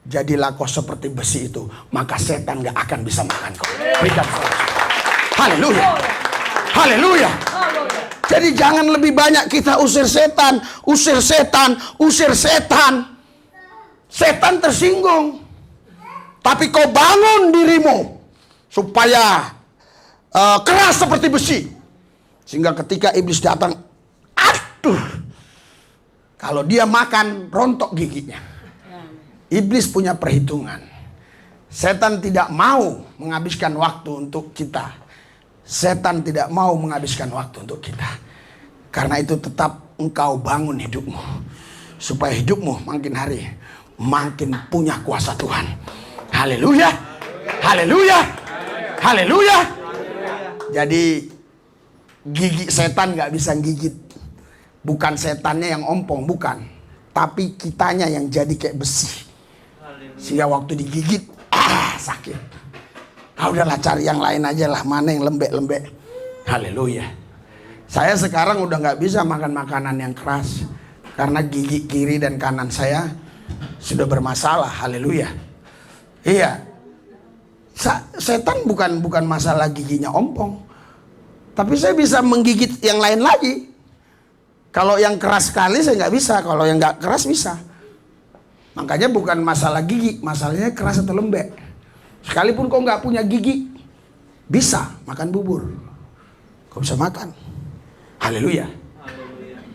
Jadilah kau seperti besi itu, maka setan gak akan bisa makan kau. Berikan saudara. Haleluya. Haleluya. Jadi jangan lebih banyak kita usir setan, usir setan, usir setan. Setan tersinggung. Tapi kau bangun dirimu supaya keras seperti besi. Sehingga ketika iblis datang, aduh, kalau dia makan rontok giginya. Iblis punya perhitungan. Setan tidak mau menghabiskan waktu untuk kita. Setan tidak mau menghabiskan waktu untuk kita. Karena itu tetap engkau bangun hidupmu. Supaya hidupmu makin hari makin punya kuasa Tuhan. Haleluya. Haleluya. Haleluya. Jadi gigi setan gak bisa gigit. Bukan setannya yang ompong, bukan. Tapi kitanya yang jadi kayak besi. Sehingga waktu digigit, sakit. Udahlah cari yang lain aja lah. Mana yang lembek-lembek. Haleluya. Saya sekarang udah gak bisa makan makanan yang keras. Karena gigi kiri dan kanan saya sudah bermasalah. Haleluya. Iya. Setan bukan masalah giginya ompong. Tapi saya bisa menggigit yang lain lagi. Kalau yang keras sekali saya gak bisa. Kalau yang gak keras bisa. Makanya bukan masalah gigi, masalahnya keras atau lembek. Sekalipun kau nggak punya gigi, bisa makan bubur. Kau bisa makan. Haleluya.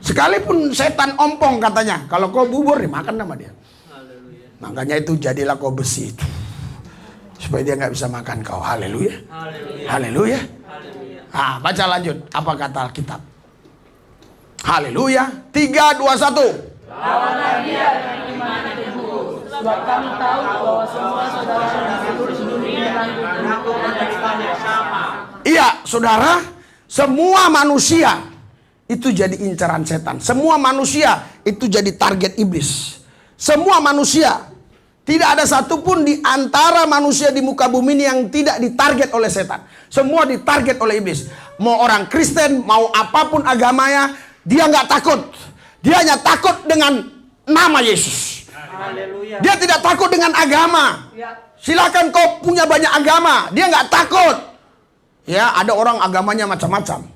Sekalipun setan ompong katanya, kalau kau bubur dimakan sama dia. Makanya itu jadilah kau besi itu, supaya dia nggak bisa makan kau. Haleluya. Haleluya. Baca lanjut. Apa kata Alkitab? Haleluya. 3, 2, 1. Lawanlah dia dengan iman yang teguh, sebab kamu tahu bahwa semua saudara yang seluruh dunia melakukan yang sama. Iya, saudara, semua manusia itu jadi incaran setan. Semua manusia itu jadi target iblis. Semua manusia. Tidak ada satupun di antara manusia di muka bumi ini yang tidak ditarget oleh setan. Semua ditarget oleh iblis. Mau orang Kristen, mau apapun agamanya, dia nggak takut. Dia hanya takut dengan nama Yesus. Haleluya. Dia tidak takut dengan agama. Silakan kau punya banyak agama, dia nggak takut. Ya, ada orang agamanya macam-macam.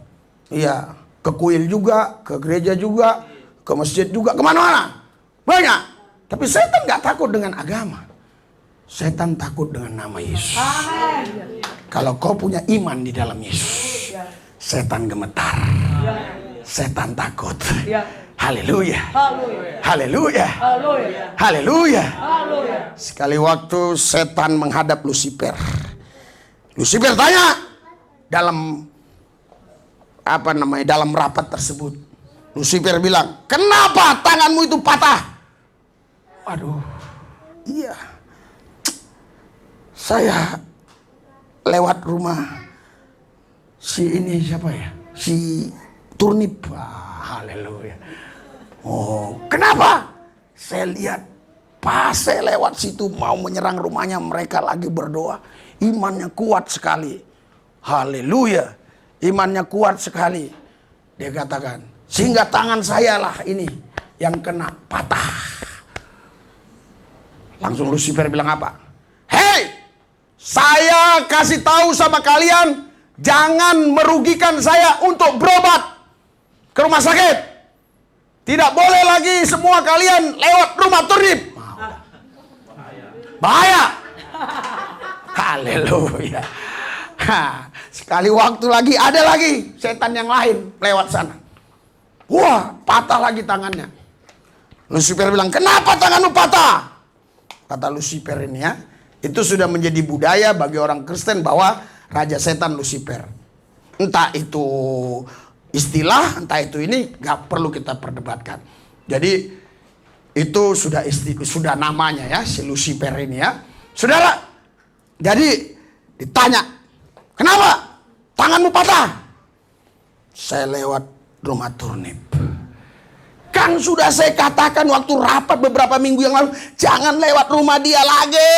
Iya, ke kuil juga, ke gereja juga, ke masjid juga, kemana-mana. Banyak. Tapi setan nggak takut dengan agama. Setan takut dengan nama Yesus. Kalau kau punya iman di dalam Yesus, setan gemetar. Setan takut. Haleluya. Haleluya. Haleluya. Haleluya. Haleluya. Haleluya. Sekali waktu setan menghadap Lucifer. Lucifer tanya dalam dalam rapat tersebut. Lucifer bilang, "Kenapa tanganmu itu patah?" Waduh. Iya. Saya lewat rumah si ini siapa ya? Si Turnip. Haleluya. Oh, kenapa? Saya lihat pas saya lewat situ mau menyerang rumahnya, mereka lagi berdoa. Imannya kuat sekali. Haleluya. Imannya kuat sekali. Dia katakan, sehingga tangan saya lah ini yang kena patah. Langsung Lucifer bilang apa? "Hei, saya kasih tahu sama kalian, jangan merugikan saya untuk berobat ke rumah sakit. Tidak boleh lagi semua kalian lewat rumah Turnip. Bahaya." Haleluya. Sekali waktu lagi ada lagi setan yang lain lewat sana. Wah, patah lagi tangannya. Lucifer bilang, "Kenapa tanganmu patah?" Kata Lucifer ini ya, itu sudah menjadi budaya bagi orang Kristen bahwa raja setan Lucifer. Entah itu istilah, entah itu ini, gak perlu kita perdebatkan. Jadi itu sudah namanya ya, si Lucifer ini ya. Saudara, jadi ditanya, "Kenapa tanganmu patah?" "Saya lewat rumah Turnip." "Kan sudah saya katakan waktu rapat beberapa minggu yang lalu, jangan lewat rumah dia lagi."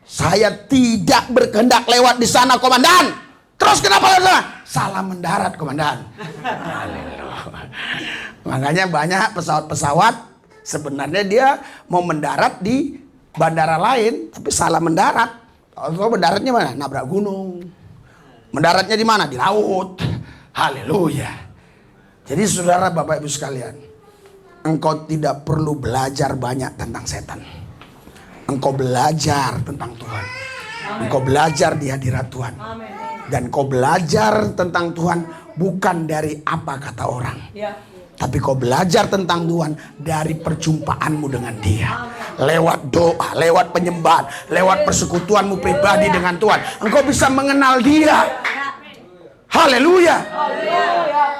"Saya tidak berkehendak lewat di sana, komandan." "Terus kenapa lewat sana?" "Salah mendarat, komandan." Makanya banyak pesawat-pesawat sebenarnya dia mau mendarat di bandara lain, tapi salah mendarat. Kalau mendaratnya mana? Nabrak gunung. Mendaratnya di mana? Di laut. Haleluya. Jadi saudara, Bapak Ibu sekalian, engkau tidak perlu belajar banyak tentang setan. Engkau belajar tentang Tuhan. Engkau belajar di hadirat Tuhan. Dan kau belajar tentang Tuhan bukan dari apa kata orang. Tapi kau belajar tentang Tuhan dari perjumpaanmu dengan Dia. Lewat doa, lewat penyembahan, lewat persekutuanmu pribadi dengan Tuhan. Engkau bisa mengenal Dia. Haleluya.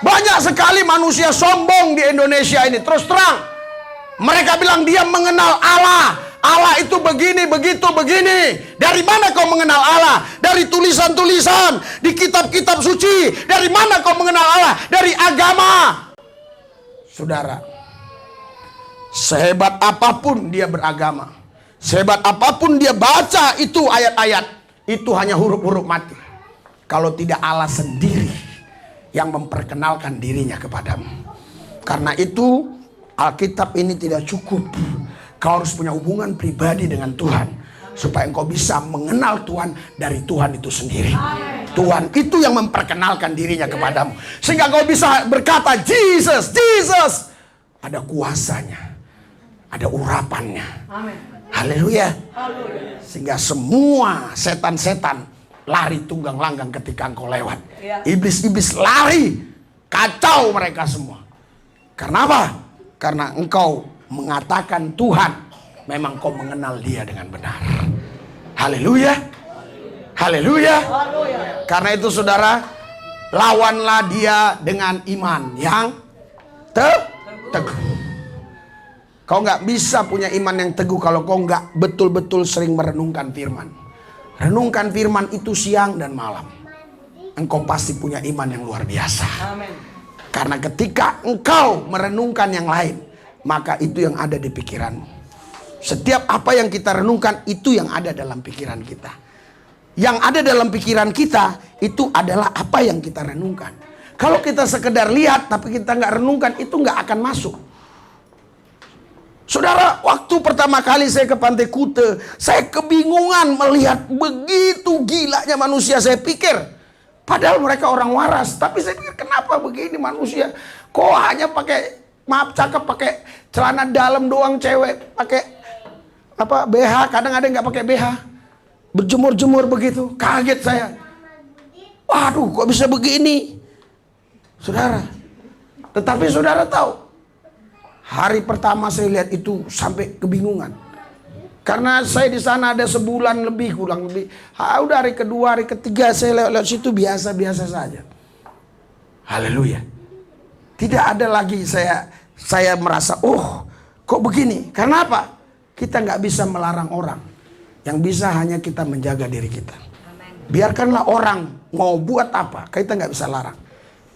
Banyak sekali manusia sombong di Indonesia ini. Terus terang, mereka bilang dia mengenal Allah. Allah itu begini, begitu, begini. Dari mana kau mengenal Allah? Dari tulisan-tulisan, di kitab-kitab suci. Dari mana kau mengenal Allah? Dari agama. Saudara, sehebat apapun dia beragama, sehebat apapun dia baca itu ayat-ayat, itu hanya huruf-huruf mati. Kalau tidak Allah sendiri yang memperkenalkan dirinya kepadamu. Karena itu Alkitab ini tidak cukup. Kau harus punya hubungan pribadi dengan Tuhan, supaya engkau bisa mengenal Tuhan dari Tuhan itu sendiri. Tuhan itu yang memperkenalkan dirinya kepadamu, sehingga kau bisa berkata, Jesus, Jesus. Ada kuasanya, ada urapannya. Haleluya. Sehingga semua setan-setan lari tunggang langgang ketika engkau lewat. Iblis-iblis lari, kacau mereka semua. Karena apa? Karena engkau mengatakan Tuhan, memang kau mengenal Dia dengan benar. Haleluya. Haleluya. Karena itu saudara, lawanlah dia dengan iman yang teguh. Kau nggak bisa punya iman yang teguh kalau kau nggak betul-betul sering merenungkan firman. Renungkan firman itu siang dan malam. Engkau pasti punya iman yang luar biasa. Karena ketika engkau merenungkan yang lain, maka itu yang ada di pikiranmu. Setiap apa yang kita renungkan, itu yang ada dalam pikiran kita. Yang ada dalam pikiran kita, itu adalah apa yang kita renungkan. Kalau kita sekedar lihat, tapi kita nggak renungkan, itu nggak akan masuk. Saudara, waktu pertama kali saya ke Pantai Kute, saya kebingungan melihat begitu gilanya manusia. Saya pikir, padahal mereka orang waras, tapi saya pikir kenapa begini manusia? Kok hanya pakai, maaf cakep, pakai celana dalam doang cewek, pakai apa BH, kadang ada yang nggak pakai BH, berjemur-jemur begitu. Kaget saya. Waduh, kok bisa begini? Saudara, Tetapi saudara tahu, hari pertama saya lihat itu sampai kebingungan. Karena saya di sana ada sebulan lebih, kurang lebih. Udah hari kedua, hari ketiga saya lewat situ biasa-biasa saja. Haleluya. Tidak ada lagi saya merasa, oh kok begini? Karena apa? Kita nggak bisa melarang orang. Yang bisa hanya kita menjaga diri kita. Biarkanlah orang mau buat apa, kita nggak bisa larang.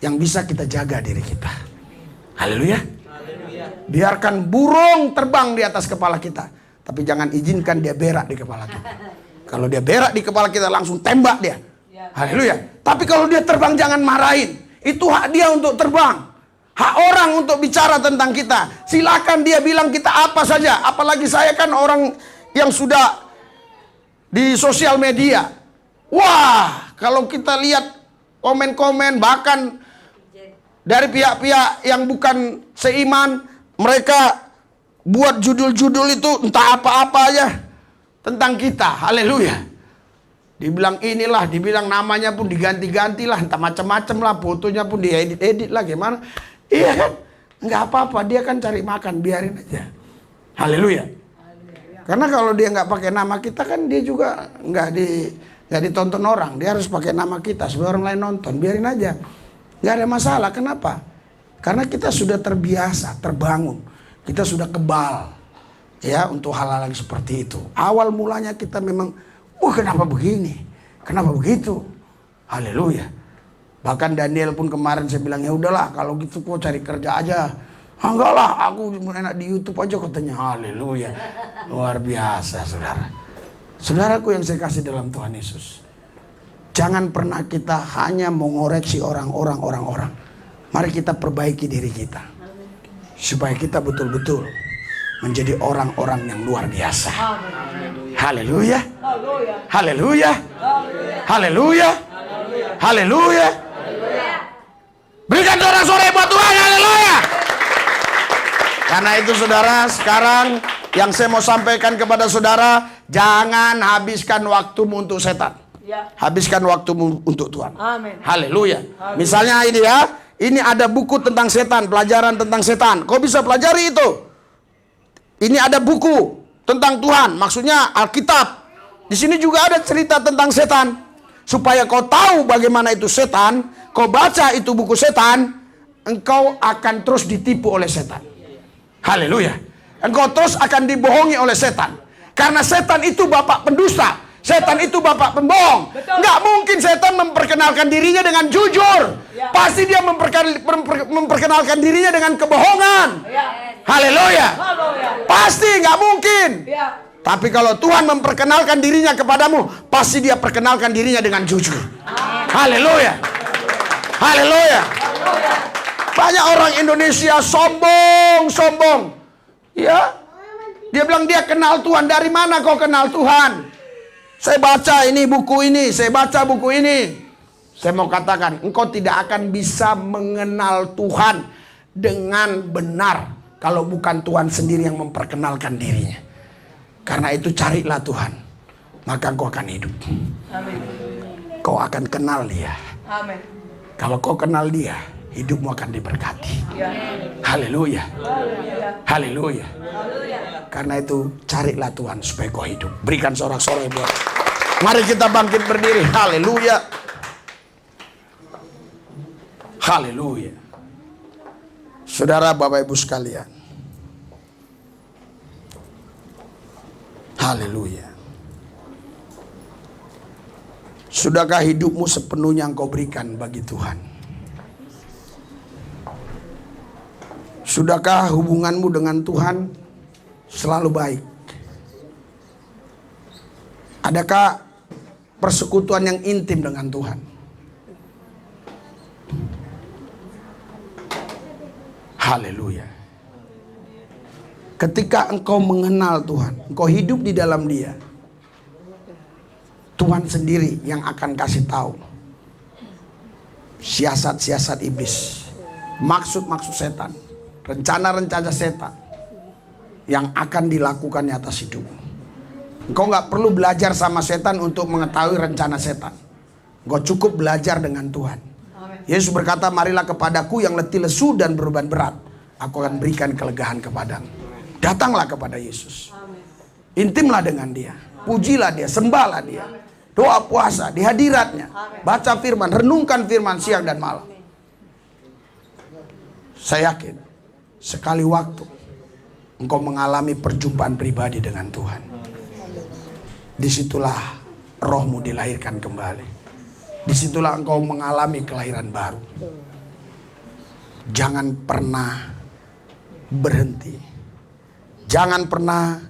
Yang bisa kita jaga diri kita. Haleluya. Biarkan burung terbang di atas kepala kita, tapi jangan izinkan dia berak di kepala kita. Kalau dia berak di kepala kita, langsung tembak dia. Haleluya. Tapi kalau dia terbang, jangan marahin. Itu hak dia untuk terbang. Hak orang untuk bicara tentang kita. Silakan dia bilang kita apa saja. Apalagi saya kan orang yang sudah di sosial media. Wah, kalau kita lihat komen-komen, bahkan dari pihak-pihak yang bukan seiman, mereka buat judul-judul itu entah apa-apa aja tentang kita. Haleluya. Dibilang inilah, dibilang namanya pun diganti-ganti lah, entah macam-macam lah, fotonya pun diedit-edit lah, gimana. Iya kan? Nggak apa-apa, dia kan cari makan, biarin aja. Haleluya. Karena kalau dia nggak pakai nama kita kan dia juga nggak ditonton orang. Dia harus pakai nama kita supaya orang lain nonton, biarin aja. Nggak ada masalah. Kenapa? Karena kita sudah terbiasa, terbangun. Kita sudah kebal ya untuk hal-hal yang seperti itu. Awal mulanya kita memang, kenapa begini? Kenapa begitu? Haleluya. Bahkan Daniel pun kemarin saya bilang, ya udahlah kalau gitu kok cari kerja aja. Enggak lah, aku enak di YouTube aja katanya. Haleluya. Luar biasa, saudara. Saudaraku yang saya kasih dalam Tuhan Yesus. Jangan pernah kita hanya mengoreksi orang. Mari kita perbaiki diri kita. Supaya kita betul-betul menjadi orang-orang yang luar biasa. Haleluya. Haleluya. Haleluya. Haleluya. Berikan sorak-sorai buat Tuhan. Haleluya. Karena itu saudara, sekarang yang saya mau sampaikan kepada saudara, jangan habiskan waktumu untuk setan. Habiskan waktumu untuk Tuhan. Amin. Haleluya. Misalnya ini ya, ini ada buku tentang setan, pelajaran tentang setan. Kau bisa pelajari itu. Ini ada buku tentang Tuhan, maksudnya Alkitab. Di sini juga ada cerita tentang setan. Supaya kau tahu bagaimana itu setan, kau baca itu buku setan, engkau akan terus ditipu oleh setan. Haleluya. Engkau terus akan dibohongi oleh setan. Karena setan itu bapak pendusta. Setan itu bapak pembohong. Nggak mungkin setan memperkenalkan dirinya dengan jujur. Pasti dia memperkenalkan dirinya dengan kebohongan. Haleluya. Pasti nggak mungkin. Tapi kalau Tuhan memperkenalkan dirinya kepadamu, pasti dia perkenalkan dirinya dengan jujur. Haleluya. Haleluya. Banyak orang Indonesia sombong. Ya. Dia bilang dia kenal Tuhan. Dari mana kau kenal Tuhan? Saya baca ini buku ini, saya baca buku ini. Saya mau katakan, engkau tidak akan bisa mengenal Tuhan dengan benar kalau bukan Tuhan sendiri yang memperkenalkan dirinya. Karena itu carilah Tuhan, maka engkau akan hidup. Amin. Kau akan kenal dia. Amin. Kalau kau kenal dia, hidupmu akan diberkati. Haleluya. Haleluya. Karena itu carilah Tuhan supaya kau hidup. Berikan sorak-sorai buat. Mari kita bangkit berdiri. Haleluya. Haleluya. Saudara, Bapak Ibu sekalian. Haleluya. Sudahkah hidupmu sepenuhnya engkau berikan bagi Tuhan? Sudahkah hubunganmu dengan Tuhan selalu baik? Adakah persekutuan yang intim dengan Tuhan? Haleluya. Ketika engkau mengenal Tuhan, engkau hidup di dalam Dia, Tuhan sendiri yang akan kasih tahu siasat-siasat iblis, maksud-maksud setan, rencana-rencana setan yang akan dilakukan di atas hidupmu. Engkau nggak perlu belajar sama setan untuk mengetahui rencana setan. Engkau cukup belajar dengan Tuhan. Yesus berkata, marilah kepadaku yang letih lesu dan beban berat, aku akan berikan kelegaan kepadamu. Datanglah kepada Yesus. Intimlah dengan dia. Pujilah dia, sembahlah dia. Doa puasa di hadiratnya. Baca firman, renungkan firman siang dan malam. Saya yakin sekali waktu engkau mengalami perjumpaan pribadi dengan Tuhan, disitulah rohmu dilahirkan kembali. Disitulah engkau mengalami kelahiran baru. Jangan pernah berhenti. Jangan pernah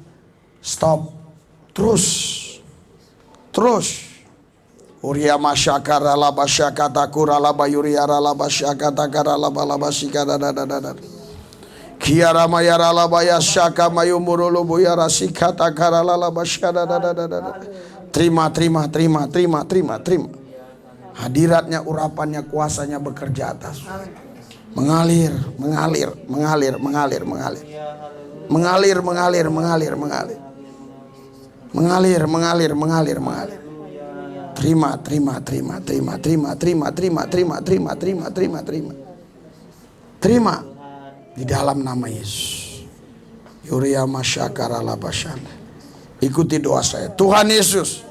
stop. Terus. Uria masyakara laba syakata kura laba yuriara laba syakata kara laba laba sikada dadadadad. Kiara mayara laba yasyaka mayumurulu buyara sikata kara laba syakada dadadadad. Terima. Hadiratnya, urapannya, kuasanya bekerja atas. Mengalir. Terima. Terima di dalam nama Yesus. Yuria masyakara labashanda. Ikuti doa saya. Tuhan Yesus,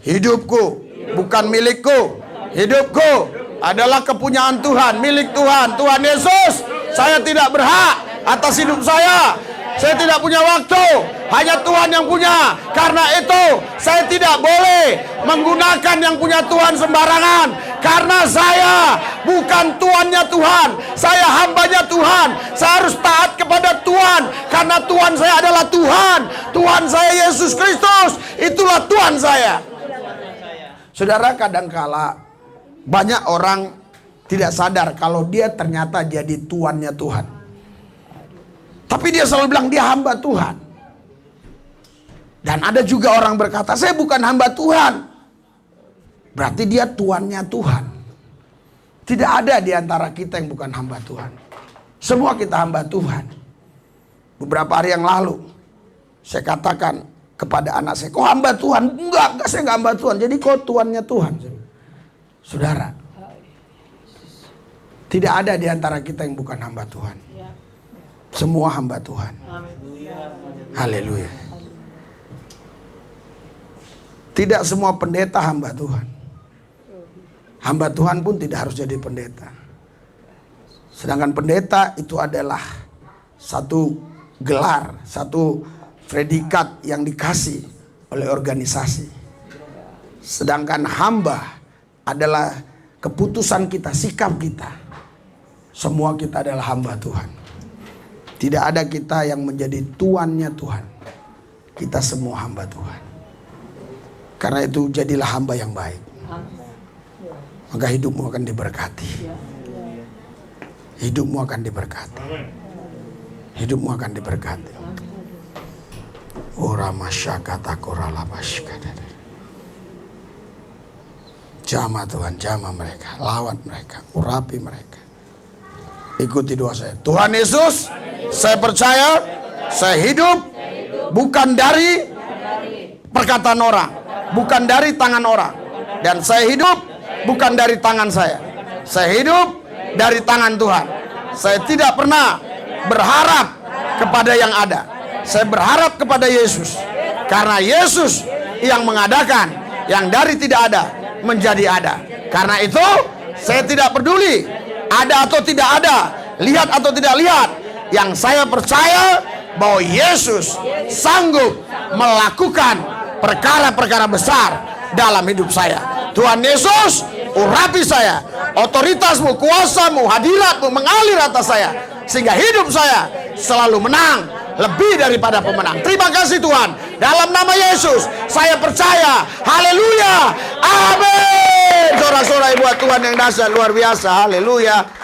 hidupku bukan milikku. Hidupku adalah kepunyaan Tuhan, milik Tuhan. Tuhan Yesus, saya tidak berhak atas hidup saya. Saya tidak punya waktu, hanya Tuhan yang punya. Karena itu saya tidak boleh menggunakan yang punya Tuhan sembarangan. Karena saya bukan tuannya Tuhan, saya hambanya Tuhan. Saya harus taat kepada Tuhan, karena Tuhan saya adalah Tuhan. Tuhan saya Yesus Kristus, itulah Tuhan saya. Saudara, kadangkala banyak orang tidak sadar kalau dia ternyata jadi tuannya Tuhan. Tapi dia selalu bilang dia hamba Tuhan. Dan ada juga orang berkata, saya bukan hamba Tuhan. Berarti dia tuannya Tuhan. Tidak ada di antara kita yang bukan hamba Tuhan. Semua kita hamba Tuhan. Beberapa hari yang lalu, saya katakan kepada anak saya, kok hamba Tuhan? Enggak, saya enggak hamba Tuhan. Jadi kok tuannya Tuhan? Saudara, tidak ada di antara kita yang bukan hamba Tuhan. Semua hamba Tuhan. Haleluya. Tidak semua pendeta hamba Tuhan. Hamba Tuhan pun tidak harus jadi pendeta. Sedangkan pendeta itu adalah satu gelar, satu predikat yang dikasih oleh organisasi. Sedangkan hamba adalah keputusan kita, sikap kita. Semua kita adalah hamba Tuhan. Tidak ada kita yang menjadi tuannya Tuhan. Kita semua hamba Tuhan. Karena itu jadilah hamba yang baik. Maka hidupmu akan diberkati. Hidupmu akan diberkati. Hidupmu akan diberkati. Ora masyakata korala masyakata. Jamah Tuhan, jamah mereka. Lawan mereka, urapi mereka. Ikuti doa saya. Tuhan Yesus, saya percaya, saya hidup bukan dari perkataan orang, bukan dari tangan orang. Dan saya hidup bukan dari tangan saya. Saya hidup dari tangan Tuhan. Saya tidak pernah berharap kepada yang ada. Saya berharap kepada Yesus. Karena Yesus yang mengadakan, yang dari tidak ada menjadi ada. Karena itu saya tidak peduli ada atau tidak ada, lihat atau tidak lihat. Yang saya percaya bahwa Yesus sanggup melakukan perkara-perkara besar dalam hidup saya. Tuhan Yesus, urapi saya. Otoritasmu, kuasamu, hadiratmu mengalir atas saya, sehingga hidup saya selalu menang, lebih daripada pemenang. Terima kasih Tuhan. Dalam nama Yesus saya percaya. Haleluya. Amin. Sorak-sorai buat Tuhan yang dahsyat luar biasa. Haleluya.